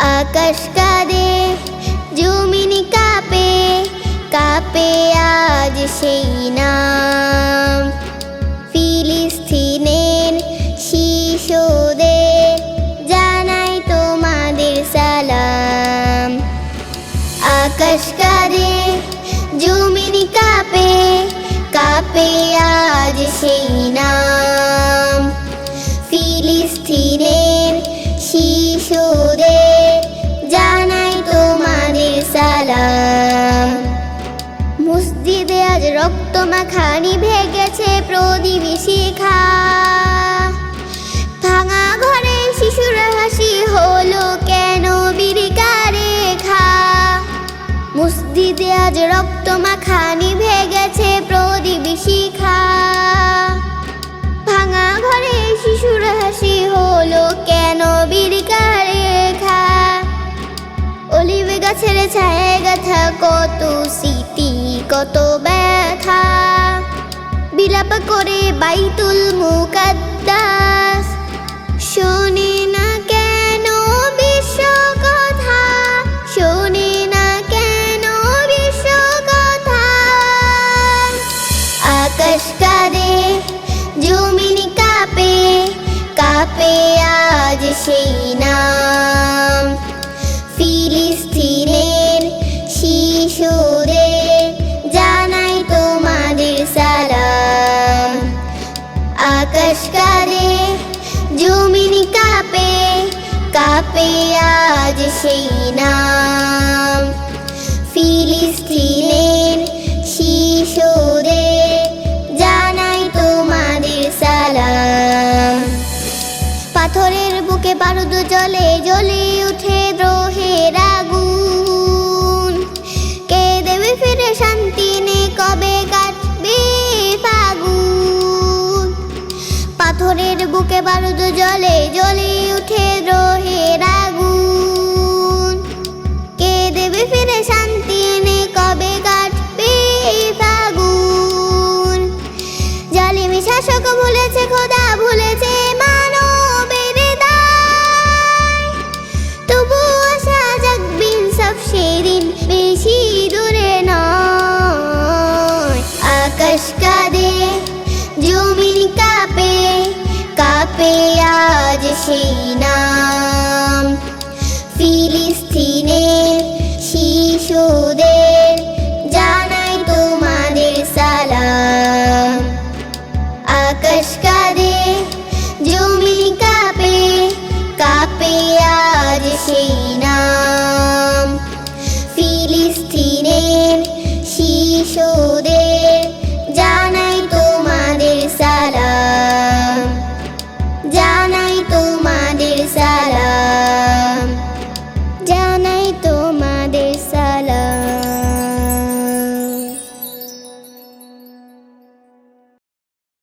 আকাশ কাঁদে, জমিন কাঁপে, কাঁপে আজ সেই নাম। ফিলিস্তিনের শিশুদের জানাই তোমাদের সালাম। আকাশ কাঁদে, জমিন কাঁপে, কাঁপে আজ সেই নাম। ফিলিস্তিনের শিশুদের জানাই তোমাদের সালাম। মসজিদে আজ রক্ত মাখানি ভেগেছে প্রদীপ শিখা। ভাঙা ঘরে শিশুর হাসি হলো কেন বিড়কা রেখা। মসজিদে আজ রক্ত মাখানি ভেগেছে প্রদীপ শিখা। ভাঙা ঘরে শিশুর হাসি হলো কেন বিড়কা রেখা। অলিভ গাছের ছায়া গাথা কত স্মৃতি, কত ব্যথা। বিলাপ করে বাইতুল মুকাদ্দাস, শোনে না কেন বিশ্ব কথা, শোনে না কেন বিশ্ব কথা। আকাশ কাঁদে, জমিন কাঁপে, কাঁপে আজ সেই নাম। ফিলিস্তিনের শিশুদের জানাই তোমাদের সালাম। আকাশ কাঁদে, জমিন কাঁপে, কাঁপে আজ সেই নাম। ফিলিস্তিনের শিশুদের জানাই তোমাদের সালাম। পাথরের বুকে বারুদ জ্বলে, জ্বলে উঠে দ্রোহের আগুন। কে দেবে ফিরে শান্তি নেই, কবে কাটবে ফাগুন। পাথরের বুকে বারুদ জ্বলে, জ্বলে উঠে দ্রোহের আগুন। কে দেবে ফিরে শান্তি নেই, কবে কাটবে ফাগুন। জালিমি শাসক ভুলেছে খোদা, ভুলেছে মানবের দায়। তবু আশা জাগবে ইনসাফ সেদিন বেশি দূরে নয়। আকাশ কাঁদে, জমিন কাঁপে, কাঁপে আজ সেই নাম। ফিলিস্তিনের শিশুদের জানাই তোমাদের সালাম। আকাশ কাঁদে, জমিন কাঁপে, কাঁপে আজ সেই নাম। ফিলিস্তিনের শিশুদের